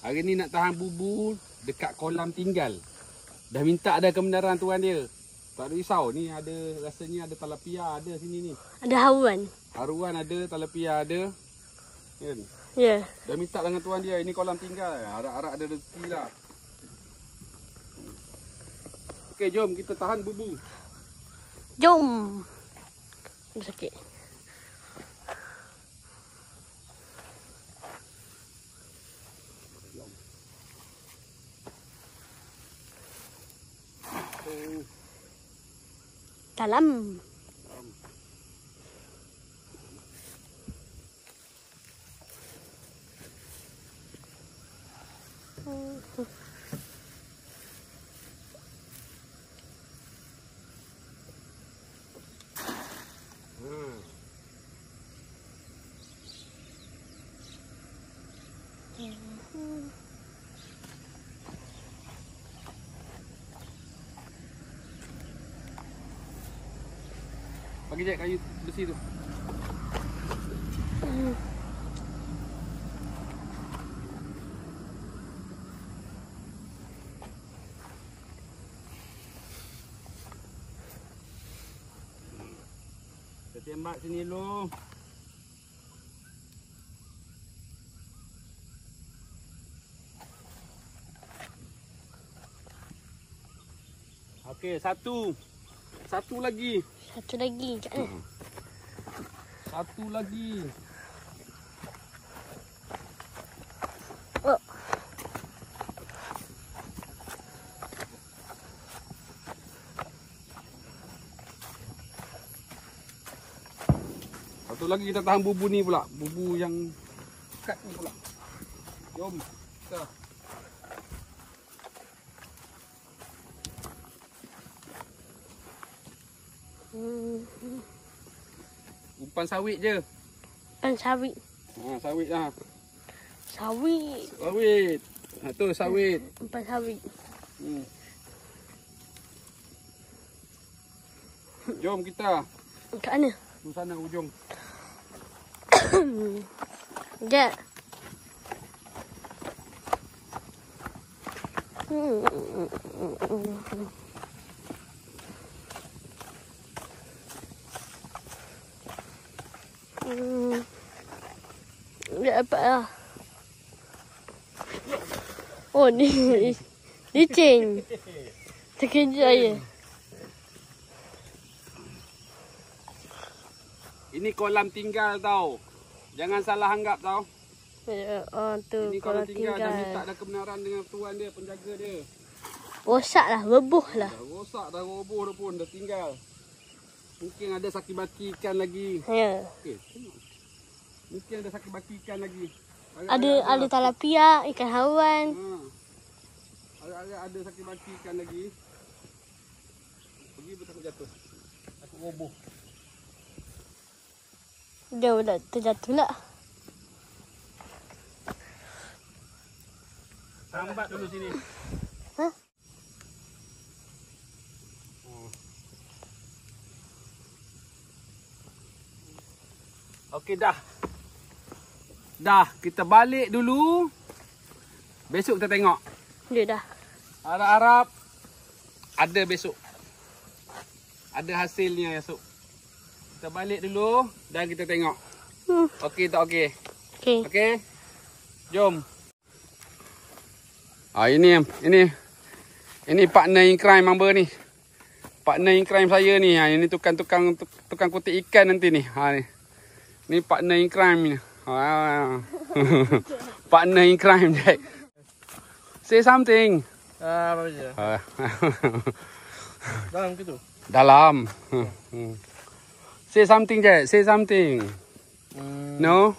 Hari ni nak tahan bubu dekat kolam tinggal. Dah minta ada kebenaran tuan dia. Tak ada risau. Ni ada, rasanya ada tilapia ada sini ni. Ada haruan. Haruan ada, tilapia ada. Kan? Ya. Dah minta dengan tuan dia. Ini kolam tinggal. Harap-harap ada rezeki lah. Okey, jom kita tahan bubu. Jom. Ada sakit. Dalam. Bagi je kayu besi tu. Kita tembak sini dulu. Okey, satu. Satu lagi. Satu lagi kat mana? Satu lagi. Oh. Satu lagi kita tahan bubu ni pula. Bubu yang kat ni pula. Jom. Kita. Umpan sawit je. Umpan sawit. Ha, sawit lah. Sawit. Sawit. Ha, tu sawit. Umpan sawit. Jom kita. Kat mana? Tu sana ujung. Sekejap. Tak dapat lah. Oh ni licin. Terkejut je. Ini kolam tinggal tau. Jangan salah anggap tau. Oh tu Ini kolam kolam tinggal. Dah minta tinggal. dah kebenaran dengan tuan dia, penjaga dia. Rosak lah, bebuh lah. Dah rosak, dah roboh dah pun, dah tinggal. Mungkin ada saki-baki ikan lagi. Ya. Okey, tengok. Mungkin ada saki-baki ikan lagi. Ada tilapia, ikan haruan. Ada saki-baki ikan lagi. Pergi takut jatuh. Takut roboh. Dia pula terjatuh lah. Sambat dulu sini. Hah? Okey dah. Dah, kita balik dulu. Besok kita tengok. Dia dah. Harap-harap ada besok. Ada hasilnya besok. Kita balik dulu dan kita tengok. Okey tak okey? Okey. Okey. Jom. Ini partner in crime hamba ni. Partner in crime saya ni. Ini tukang kutik ikan nanti ni. Ni. Ni partner in crime ni. Partner in crime Jack. Say something. Apa je? Dalam ke tu? Dalam. Say something Jack. Say something. No?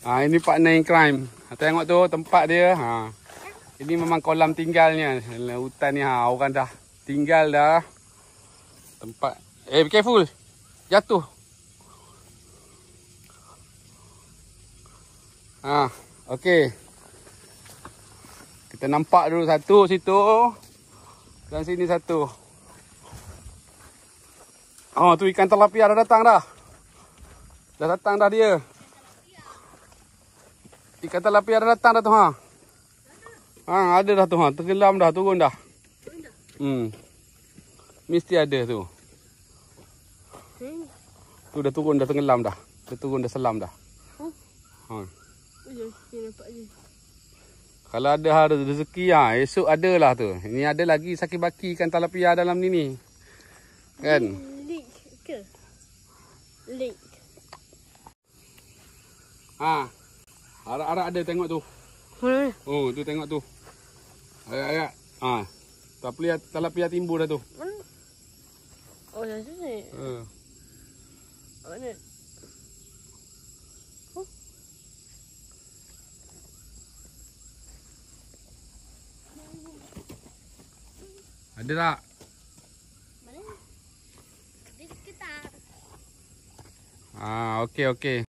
Ini partner in crime. Tengok tu tempat dia. Ini memang kolam tinggalnya. Hutan ni orang dah tinggal dah. Tempat. Be careful. Jatuh. Okey. Kita nampak dulu satu situ. Dan sini satu. Tu ikan tilapia dah datang dah. Dah datang dah dia. Ikan tilapia dah datang dah tu ha. Ha, ada dah tu ha. Tenggelam dah, turun dah. Mesti ada tu. Tu dah turun, dah tenggelam dah. Dah turun, dah selam dah. Ha. Kalau ada rezeki ha, esok ada lah tu. Ini ada lagi sakit baki ikan tilapia dalam ni. Kan? Leak ke? Leak. Ha. Harap-harap ada tengok tu. Mana? Oh, tu tengok tu. Ayat-ayat. Ha. Tilapia timbul dah tu. Mana? Oh, dah sini. Mana? Ada tak? Mana? Kita. Ah, okey okey.